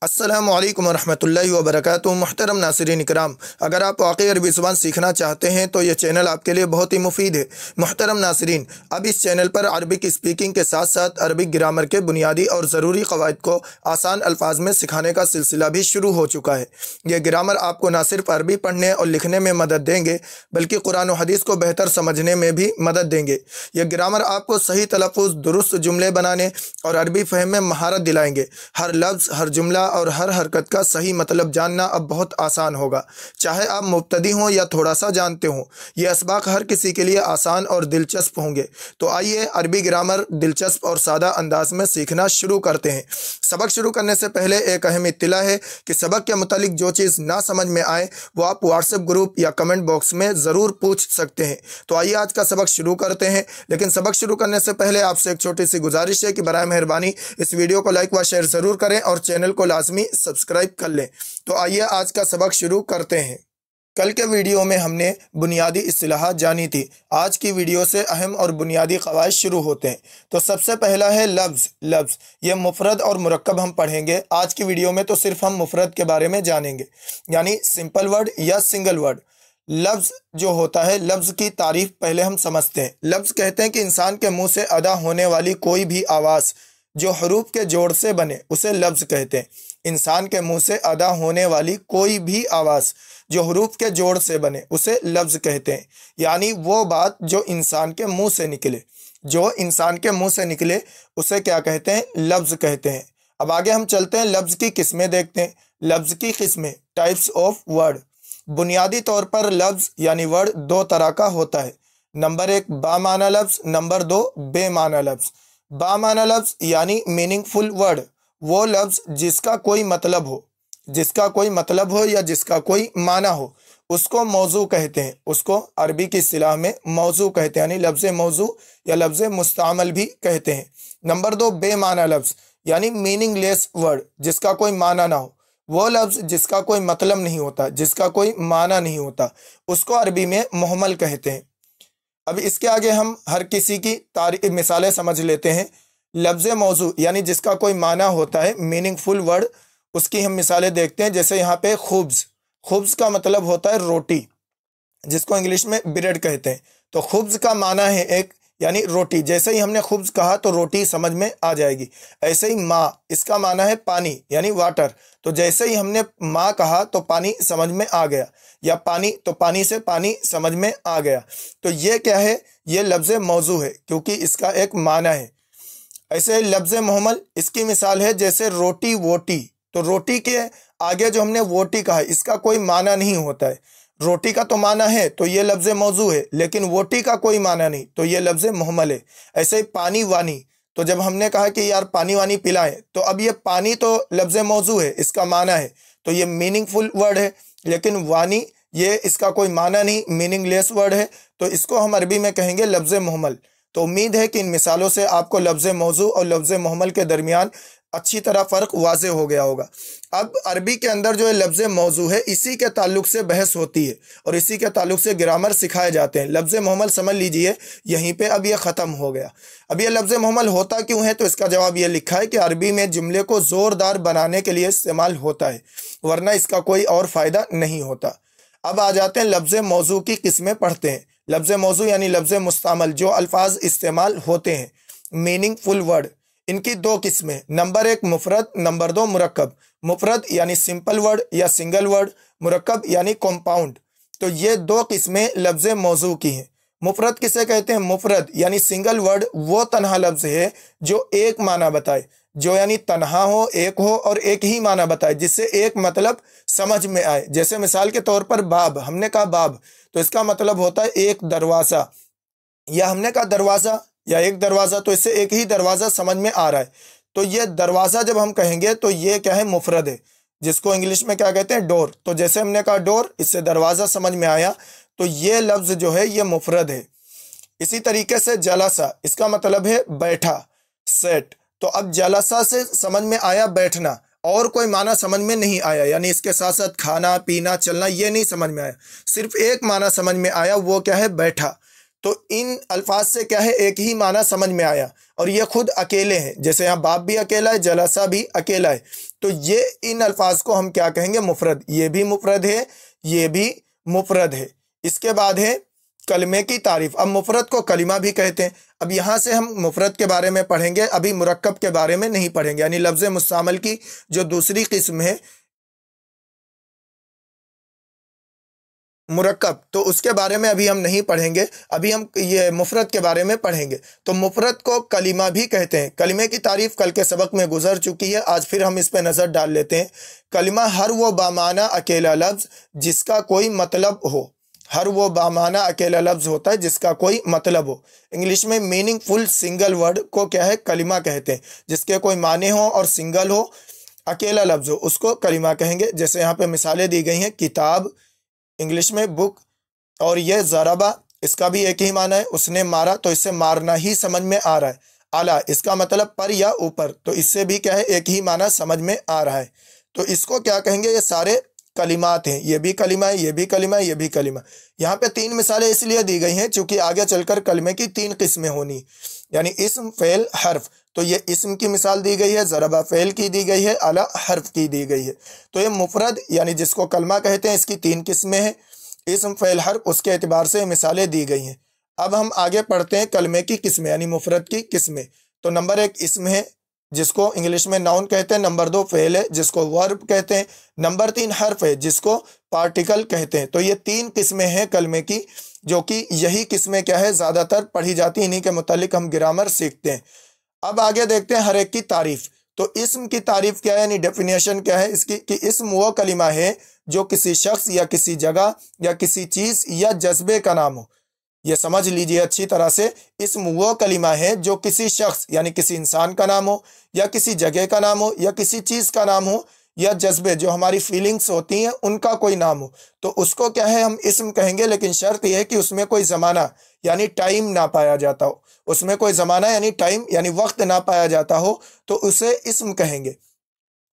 अस्सलामु अलैकुम वरहमतुल्लाहि वबरकातुहू। मुहतरम नासिरीन इकराम, अगर आप वाकई अरबी ज़ुबान सीखना चाहते हैं तो ये चैनल आपके लिए बहुत ही मुफीद है। मुहतरम नासिरीन, अब इस चैनल पर अरबिक स्पीकिंग के साथ साथ अरबिक ग्रामर के बुनियादी और ज़रूरी क़वाइद को आसान अल्फाज में सिखाने का सिलसिला भी शुरू हो चुका है। ये ग्रामर आपको न सिर्फ अरबी पढ़ने और लिखने में मदद देंगे बल्कि कुरान और हदीस को बेहतर समझने में भी मदद देंगे। ये ग्रामर आपको सही तलफ़ुज़, दुरुस्त जुमले बनाने और अरबी फ़हम में महारत दिलाएंगे। हर लफ्ज़, हर जुमला और हर हरकत का सही मतलब जानना अब बहुत आसान होगा, चाहे आप मुब्तदी हों या थोड़ा सा जानते हों। ये असबाक हर किसी के लिए आसान और दिलचस्प होंगे। तो आइए अरबी ग्रामर दिलचस्प और सादा अंदाज में सीखना शुरू करते हैं। सबक शुरू करने से पहले एक अहम इत्तिला है कि सबक के मुतालिक जो चीज़ ना समझ में आए वो आप व्हाट्सएप ग्रुप या कमेंट बॉक्स में ज़रूर पूछ सकते हैं। तो आइए आज का सबक शुरू करते हैं। लेकिन सबक शुरू करने से पहले आपसे एक छोटी सी गुजारिश है कि बराए मेहरबानी इस वीडियो को लाइक व शेयर ज़रूर करें और चैनल को लाजमी सब्सक्राइब कर लें। तो आइए आज का सबक शुरू करते हैं। कल के वीडियो में हमने बुनियादी इस्तिलाहात जानी थी। आज की वीडियो से अहम और बुनियादी क़वाइद शुरू होते हैं। तो सबसे पहला है लफ्ज़। ये मुफरद और मुरक्कब हम पढ़ेंगे। आज की वीडियो में तो सिर्फ हम मुफरद के बारे में जानेंगे, यानी सिंपल वर्ड या सिंगल वर्ड। लफ्ज़ जो होता है, लफ्ज़ की तारीफ पहले हम समझते हैं। लफ्ज़ कहते हैं कि इंसान के मुँह से अदा होने वाली कोई भी आवाज़ जो हरूफ के जोड़ से बने उसे लफ्ज़ कहते हैं। इंसान के मुंह से अदा होने वाली कोई भी आवाज़ जो हरूफ के जोड़ से बने उसे लफ्ज़ कहते हैं। यानी वो बात जो इंसान के मुंह से निकले उसे क्या कहते हैं? लफ्ज़ कहते हैं। अब आगे हम चलते हैं, लफ्ज़ की किस्में देखते हैं। लफ्ज़ की किस्में, टाइप्स ऑफ वर्ड। बुनियादी तौर पर लफ्ज़ यानी वर्ड दो तरह का होता है। नंबर 1 बामाना लफ्ज़, नंबर 2 बेमाना लफ्ज़। बामाना लफ्ज़ यानी मीनिंगफुल वर्ड, वो लफ्ज़ जिसका कोई मतलब हो या जिसका कोई माना हो, उसको मौजू कहते हैं। उसको अरबी की इस्तिलाह में मौजू कहते हैं, यानी लफ्ज़ मौजू या लफ्ज़ मुस्तअमल भी कहते हैं। नंबर 2 बेमाना लफ्ज़ यानी मीनिंगलेस वर्ड, जिसका कोई माना ना हो, वो लफ्ज़ जिसका कोई मतलब नहीं होता, जिसका कोई माना नहीं होता, उसको अरबी में मुहम्मल कहते हैं। अब इसके आगे हम हर किसी की मिसालें समझ लेते हैं। लफ्ज़ मौजू यानी जिसका कोई माना होता है, मीनिंगफुल वर्ड, उसकी हम मिसालें देखते हैं। जैसे यहाँ पे खुब्ज़ का मतलब होता है रोटी, जिसको इंग्लिश में ब्रेड कहते हैं। तो खुब्ज़ का माना है एक, यानी रोटी। जैसे ही हमने खुब्ज़ कहा तो रोटी समझ में आ जाएगी। ऐसे ही माँ, इसका माना है पानी यानी वाटर। तो जैसे ही हमने माँ कहा तो पानी समझ में आ गया, या पानी तो पानी से पानी समझ में आ गया। तो ये क्या है? ये लफ्ज़ मौजू है क्योंकि इसका एक माना है। ऐसे लफ्ज़ मुहम्मल, इसकी मिसाल है जैसे रोटी वोटी। तो रोटी के आगे जो हमने वोटी कहा, इसका कोई माना नहीं होता है। रोटी का तो माना है तो ये लफ्ज़ मौजू है, लेकिन वोटी का कोई माना नहीं, तो ये लफ्ज़ मुहम्मल है। ऐसे ही पानी वानी, तो जब हमने कहा कि यार पानी वानी पिलाएं, तो अब ये पानी तो लफ्ज़ मौजू है, इसका माना है, तो ये मीनिंगफुल वर्ड है। लेकिन वानी, ये इसका कोई माना नहीं, मीनिंगलेस वर्ड है, तो इसको हम अरबी में कहेंगे लफ्ज़ मुहम्मल। तो उम्मीद है कि इन मिसालों से आपको लफ्ज़ मौजू और लफ्ज़ मुहम्मल के दरमियान अच्छी तरह फ़र्क वाज़े हो गया होगा। अब अरबी के अंदर जो है लफ्ज़ मौजू है, इसी के ताल्लुक से बहस होती है और इसी के ताल्लुक से ग्रामर सिखाए जाते हैं। लफ्ज़ मुहम्मल समझ लीजिए यहीं पे अब ये ख़त्म हो गया। अब ये लफ्ज़ मुहम्मल होता क्यों है? तो इसका जवाब ये लिखा है कि अरबी में जुमले को ज़ोरदार बनाने के लिए इस्तेमाल होता है, वरना इसका कोई और फ़ायदा नहीं होता। अब आ जाते हैं लफ्ज़ मौजू की किस्में पढ़ते हैं। लफ्ज़ मौजू यानी लफ्ज़ मुस्तअमल, जो अल्फाज इस्तेमाल होते हैं, मीनिंगफुल वर्ड। इनकी दो किस्में, नंबर 1 मुफरद, नंबर 2 मुरक्कब। मुफरद यानी सिंपल वर्ड या सिंगल वर्ड, मुरक्कब यानी कॉम्पाउंड। तो ये दो किस्में लफ्ज़ मौजू की हैं। मुफरद किसे कहते हैं? मुफरद यानी सिंगल वर्ड वो तन्हा लफ्ज़ है जो एक माना बताए, जो यानी तन्हा हो, एक हो और एक ही माना बताए, जिससे एक मतलब समझ में आए। जैसे मिसाल के तौर पर बाब, हमने कहा बाब, तो इसका मतलब होता है एक दरवाज़ा, या हमने कहा दरवाज़ा या एक दरवाज़ा, तो इससे एक ही दरवाज़ा समझ में आ रहा है। तो ये दरवाज़ा जब हम कहेंगे तो ये क्या है? मुफरद है, जिसको इंग्लिश में क्या कहते हैं? डोर। तो जैसे हमने कहा डोर, इससे दरवाज़ा समझ में आया, तो ये लफ्ज़ जो है ये मुफरद है। इसी तरीके से जलसा, इसका मतलब है बैठा, सेट। तो अब जलसा से समझ में आया बैठना, और कोई माना समझ में नहीं आया, यानी इसके साथ साथ खाना पीना चलना ये नहीं समझ में आया, सिर्फ एक माना समझ में आया, वो क्या है? बैठा। तो इन अल्फाज से क्या है, एक ही माना समझ में आया, और ये खुद अकेले हैं। जैसे यहाँ बाप भी अकेला है, जलसा भी अकेला है, तो ये इन अल्फाज को हम क्या कहेंगे, मुफरद। ये भी मुफरद है, ये भी मुफरद है। इसके बाद है कलमे की तारीफ। अब मुफरद को कलिमा भी कहते हैं। अब यहाँ से हम मुफरद के बारे में पढ़ेंगे, अभी मुरक्कब के बारे में नहीं पढ़ेंगे, यानी लफ्ज़ मुस्तामल की जो दूसरी किस्म है मुरक्कब, तो उसके बारे में अभी हम नहीं पढ़ेंगे। अभी हम ये मुफरद के बारे में पढ़ेंगे। तो मुफरद को कलिमा भी कहते हैं। कलिमे की तारीफ कल के सबक में गुजर चुकी है, आज फिर हम इस पर नज़र डाल लेते हैं। कलिमा हर वो बामाना अकेला लफ्ज़ जिसका कोई मतलब हो। हर वो बामाना अकेला लफ्ज़ होता है जिसका कोई मतलब हो। इंग्लिश में मीनिंगफुल सिंगल वर्ड को क्या है, कलिमा कहते हैं। जिसके कोई माने हो और सिंगल हो, अकेला लफ्ज़ हो, उसको कलिमा कहेंगे। जैसे यहाँ पे मिसालें दी गई हैं, किताब इंग्लिश में बुक, और ये ज़रबा, इसका भी एक ही माना है, उसने मारा, तो इससे मारना ही समझ में आ रहा है। आला, इसका मतलब पर या ऊपर, तो इससे भी क्या है, एक ही माना समझ में आ रहा है। तो इसको क्या कहेंगे, ये सारे कलिमात हैं। ये भी कलिमा है, ये भी कलिमा है, ये भी कलिमा। यहाँ पे 3 मिसालें इसलिए दी गई हैं क्योंकि आगे चलकर कलिमे की 3 किस्में होनी, यानी इस्म, फ़ेल, हर्फ। तो ये इस्म की मिसाल दी गई है, ज़रबा फ़ेल की दी गई है, अला हर्फ की दी गई है। तो ये मुफरद यानी जिसको कलमा कहते हैं, इसकी 3 किस्में हैं, इस्म, फ़ेल, हर्फ। उसके एतबार से मिसालें दी गई हैं। अब हम आगे पढ़ते हैं कलमे की किस्में, यानी मुफरद की किस्में। तो नंबर 1 इस्म है, जिसको इंग्लिश में नाउन कहते हैं। नंबर 2 फ़ेल है, जिसको वर्ब कहते हैं। नंबर 3 हर्फ है, जिसको पार्टिकल कहते हैं। तो ये 3 किस्में हैं कलमे की, जो कि यही किस्में क्या है, ज़्यादातर पढ़ी जाती हैं। इन्हीं के मुतालिक हम ग्रामर सीखते हैं। अब आगे देखते हैं हर एक की तारीफ। तो इस्म की तारीफ क्या है, यानी डेफिनेशन क्या है इसकी, कि इस्म वो कलिमा है जो किसी शख्स या किसी जगह या किसी चीज़ या जज्बे का नाम हो। ये समझ लीजिए अच्छी तरह से, इस्म वो कलिमा है जो किसी शख्स यानी किसी इंसान का नाम हो, या किसी जगह का नाम हो, या किसी चीज़ का नाम हो, या जज्बे जो हमारी फीलिंग्स होती हैं उनका कोई नाम हो, तो उसको क्या है, हम इस्म कहेंगे। लेकिन शर्त यह है कि उसमें कोई ज़माना यानी टाइम ना पाया जाता हो। उसमें कोई ज़माना यानी टाइम यानी वक्त ना पाया जाता हो, तो उसे इस्म कहेंगे।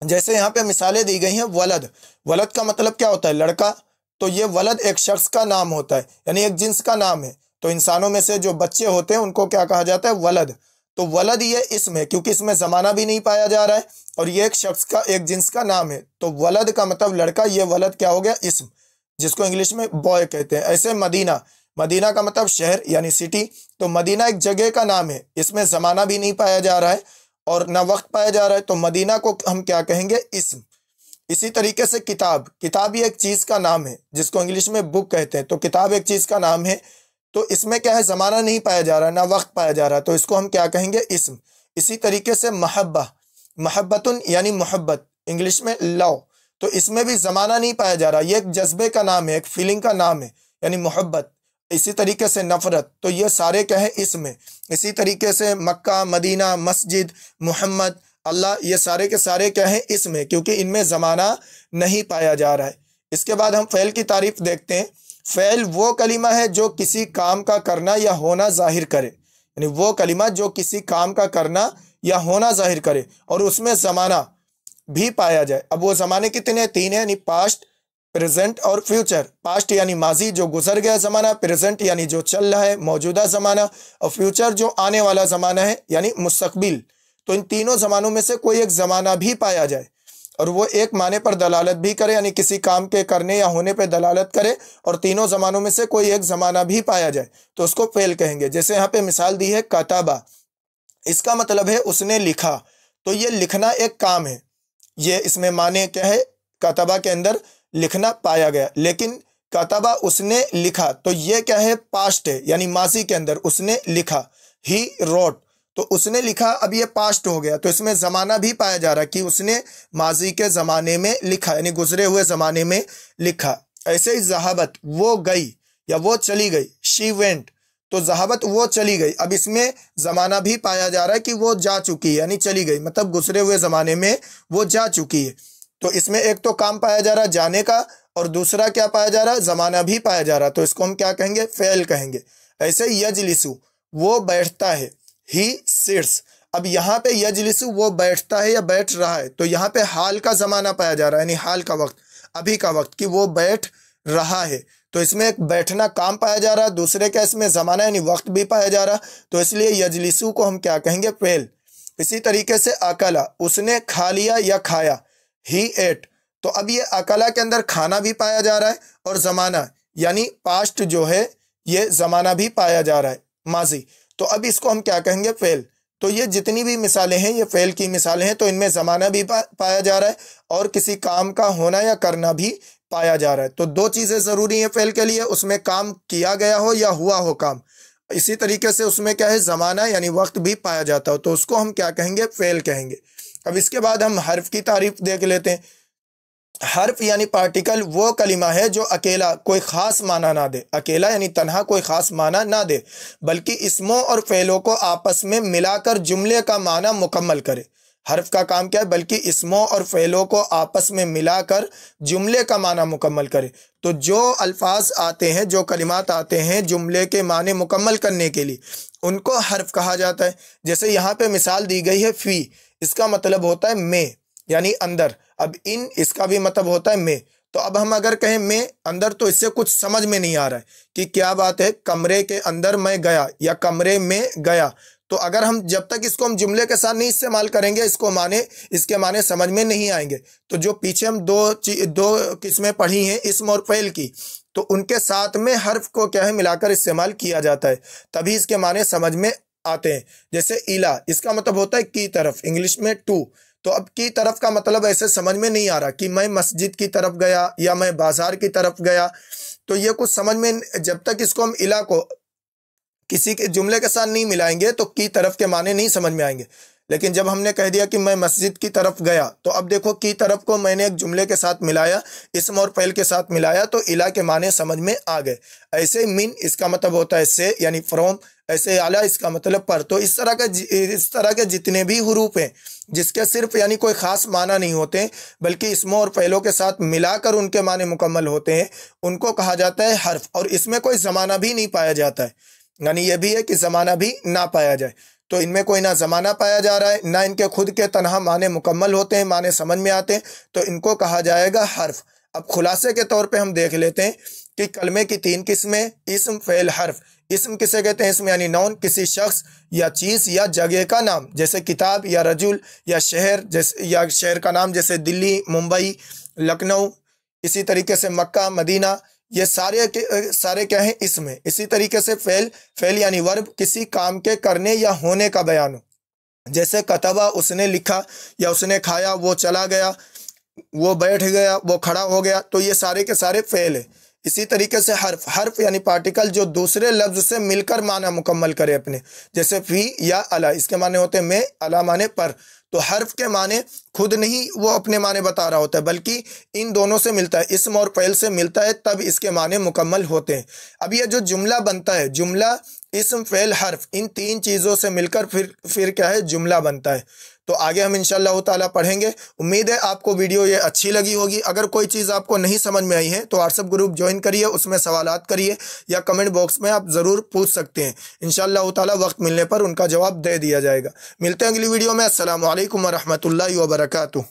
जैसे यहाँ पे मिसालें दी गई हैं, वलद। वलद का मतलब क्या होता है, लड़का। तो ये वलद एक शख्स का नाम होता है, यानी एक जिन्स का नाम है। तो इंसानों में से जो बच्चे होते हैं उनको क्या कहा जाता है, वलद। तो वलद ये इस्म है, क्योंकि इसमें ज़माना भी नहीं पाया जा रहा है, और ये एक शख्स का, एक जिन्स का नाम है। तो वलद का मतलब लड़का, ये वलद क्या हो गया, इस्म, जिसको इंग्लिश में बॉय कहते हैं। ऐसे मदीना, मदीना का मतलब शहर यानी सिटी। तो मदीना एक जगह का नाम है, इसमें ज़माना भी नहीं पाया जा रहा है और ना वक्त पाया जा रहा है, तो मदीना को हम क्या कहेंगे, इस्म। इसी तरीके से किताब, किताब ही एक चीज़ का नाम है, जिसको इंग्लिश में बुक कहते हैं। तो किताब एक चीज़ का नाम है, तो इसमें क्या है, ज़माना नहीं पाया जा रहा, ना वक्त पाया जा रहा, तो इसको हम क्या कहेंगे, इस्म। इसी तरीके से महब्बा, महब्बतुन यानी मोहब्बत, इंग्लिश में लव। तो इसमें भी ज़माना नहीं पाया जा रहा, ये एक जज्बे का नाम है, एक फीलिंग का नाम है, यानी मोहब्बत। इसी तरीके से नफ़रत, तो ये सारे क्या है, इसमें। इसी तरीके से मक्का, मदीना, मस्जिद, मोहम्मद, अल्लाह, ये सारे के सारे क्या हैं, इसमें, क्योंकि इनमें ज़माना नहीं पाया जा रहा है। इसके बाद हम फ़ेल की तारीफ़ देखते हैं। फ़ेल वो कलिमा है जो किसी काम का करना या होना ज़ाहिर करे, यानी वो कलिमा जो किसी काम का करना या होना ज़ाहिर करे और उसमें ज़माना भी पाया जाए। अब वो ज़माने कितने हैं, 3 हैं, यानी पास्ट, प्रेजेंट और फ्यूचर। पास्ट यानी माजी जो गुजर गया ज़माना, प्रेजेंट यानी जो चल रहा है मौजूदा ज़माना, और फ्यूचर जो आने वाला ज़माना है यानी मुस्तकबिल। तो इन तीनों ज़मानों में से कोई एक ज़माना भी पाया जाए और वो एक माने पर दलालत भी करे, यानी किसी काम के करने या होने पर दलालत करे, और तीनों ज़मानों में से कोई एक ज़माना भी पाया जाए, तो उसको फ़ेल कहेंगे। जैसे यहाँ पे मिसाल दी है कताबा, इसका मतलब है उसने लिखा। तो ये लिखना एक काम है, ये इसमें माने क्या है, कताबा के अंदर लिखना पाया गया, लेकिन कताबा उसने लिखा, तो ये क्या है, पास्ट है, यानी माजी के अंदर उसने लिखा। ही रोट, तो उसने लिखा, अब ये पास्ट हो गया, तो इसमें ज़माना भी पाया जा रहा है कि उसने माजी के ज़माने में लिखा, यानी गुजरे हुए ज़माने में लिखा। ऐसे ही जहाबत, वो गई या वो चली गई, शी वेंट, तो जहाबत वो चली गई। अब इसमें ज़माना भी पाया जा रहा है कि वो जा चुकी है, यानी चली गई, मतलब गुजरे हुए ज़माने में वो जा चुकी है। तो इसमें एक तो काम पाया जा रहा है जाने का, और दूसरा क्या पाया जा रहा है, ज़माना भी पाया जा रहा है, तो इसको हम क्या कहेंगे, फ़ेल कहेंगे। ऐसे यजलिसु, वो बैठता है, ही सिट्स। अब यहाँ पे यजलिसु वो बैठता है या बैठ रहा है, तो यहाँ पे हाल का ज़माना पाया जा रहा है, यानी हाल का वक्त, अभी का वक्त, कि वो बैठ रहा है। तो इसमें एक बैठना काम पाया जा रहा, दूसरे का इसमें ज़माना यानी वक्त भी पाया जा रहा, तो इसलिए यजलिसु को हम क्या कहेंगे, फ़ेल। इसी तरीके से अकला, उसने खा लिया या खाया, ही एट, तो अब ये अकला के अंदर खाना भी पाया जा रहा है और ज़माना यानी पास्ट जो है ये ज़माना भी पाया जा रहा है, माजी, तो अब इसको हम क्या कहेंगे, फ़ेल। तो ये जितनी भी मिसालें हैं ये फ़ेल की मिसालें हैं, तो इनमें ज़माना भी पाया जा रहा है और किसी काम का होना या करना भी पाया जा रहा है। तो दो चीज़ें ज़रूरी हैं फ़ेल के लिए, उसमें काम किया गया हो या हुआ हो काम, इसी तरीके से उसमें क्या है, ज़माना यानी वक्त भी पाया जाता हो, तो उसको हम क्या कहेंगे, फ़ेल कहेंगे। अब इसके बाद हम हर्फ की तारीफ देख लेते हैं। हर्फ यानी पार्टिकल वो कलिमा है जो अकेला कोई ख़ास माना ना दे, अकेला यानी तन्हा कोई ख़ास माना ना दे, बल्कि इसमों और फ़ेलों को आपस में मिलाकर जुमले का माना मुकम्मल करे। हर्फ का काम क्या है, बल्कि इसमों और फ़ेलों को आपस में मिलाकर जुमले का माना मुकम्मल करे। तो जो अल्फाज आते हैं, जो कलिमात आते हैं जुमले के माने मुकम्मल करने के लिए, उनको हर्फ कहा जाता है। जैसे यहाँ पे मिसाल दी गई है फ़ी, इसका मतलब होता है में यानी अंदर। अब इन, इसका भी मतलब होता है में। तो अब हम अगर कहें में अंदर, तो इससे कुछ समझ में नहीं आ रहा है कि क्या बात है, कमरे के अंदर मैं गया या कमरे में गया। तो अगर हम जब तक इसको हम जुमले के साथ नहीं इस्तेमाल करेंगे, इसके माने समझ में नहीं आएंगे। तो जो पीछे हम दो किस्में पढ़ी हैं इस्म और फ़ेल की, तो उनके साथ में हर्फ को क्या है, मिलाकर इस्तेमाल किया जाता है, तभी इसके माने समझ में आते हैं। जैसे इला, इसका मतलब होता है की तरफ, इंग्लिश में टू। तो अब की तरफ का मतलब ऐसे समझ में नहीं आ रहा कि मैं मस्जिद की तरफ गया या मैं बाजार की तरफ गया, तो ये कुछ समझ में, जब तक इसको हम इला को किसी के जुमले के साथ नहीं मिलाएंगे तो की तरफ के माने नहीं समझ में आएंगे। लेकिन जब हमने कह दिया कि मैं मस्जिद की तरफ गया, तो अब देखो की तरफ को मैंने एक जुमले के साथ मिलाया, इस्म और फ़ेल के साथ मिलाया, तो इला के माने समझ में आ गए। ऐसे मिन, इसका मतलब होता है से यानी फ्रॉम, ऐसे आला इसका मतलब पर। तो इस तरह के जितने भी हुरूफ हैं जिसके सिर्फ यानी कोई ख़ास माना नहीं होते, बल्कि इस्मों और फ़ेलों के साथ मिलाकर उनके माने मुकम्मल होते हैं, उनको कहा जाता है हर्फ। और इसमें कोई ज़माना भी नहीं पाया जाता है, यानी ये भी है कि ज़माना भी ना पाया जाए। तो इनमें कोई ना ज़माना पाया जा रहा है, ना इनके खुद के तनहा माने मुकम्मल होते हैं, माने समझ में आते हैं, तो इनको कहा जाएगा हर्फ। अब खुलासे के तौर पे हम देख लेते हैं कि कलमे की तीन किस्में, इस्म, फ़ेल, हर्फ। इस्म किसे कहते हैं, इस्म यानी नौन, किसी शख्स या चीज़ या जगह का नाम, जैसे किताब या रजुल, या शहर, जैसे या शहर का नाम जैसे दिल्ली, मुंबई, लखनऊ। इसी तरीके से मक्का, मदीना, ये सारे क्या हैं, इस्म है। इसी तरीके से फ़ेल यानी वर्ब, किसी काम के करने या होने का बयान हो, जैसे कतबा, उसने लिखा, या उसने खाया, वो चला गया, वो बैठ गया, वो खड़ा हो गया, तो ये सारे के सारे फ़ेल है। इसी तरीके से हर्फ यानी पार्टिकल जो दूसरे लफ्ज़ से मिलकर माना मुकम्मल करे अपने, जैसे फ़ी या अला, इसके माने होते हैं में, अला माने पर। तो हर्फ के माने खुद नहीं वो अपने माने बता रहा होता है, बल्कि इन दोनों से मिलता है, इस्म और फ़ेल से मिलता है, तब इसके माने मुकम्मल होते हैं। अब ये जो जुमला बनता है, जुमला इस्म, फ़ेल, हर्फ, इन तीन चीज़ों से मिलकर फिर क्या है, जुमला बनता है। तो आगे हम इंशाअल्लाह ताला पढ़ेंगे। उम्मीद है आपको वीडियो ये अच्छी लगी होगी। अगर कोई चीज़ आपको नहीं समझ में आई है तो व्हाट्सएप ग्रुप ज्वाइन करिए, उसमें सवालात करिए, या कमेंट बॉक्स में आप ज़रूर पूछ सकते हैं। इंशाअल्लाह ताला वक्त मिलने पर उनका जवाब दे दिया जाएगा। मिलते हैं अगली वीडियो में। अस्सलामु अलैकुम व रहमतुल्लाहि व बरकातुहू।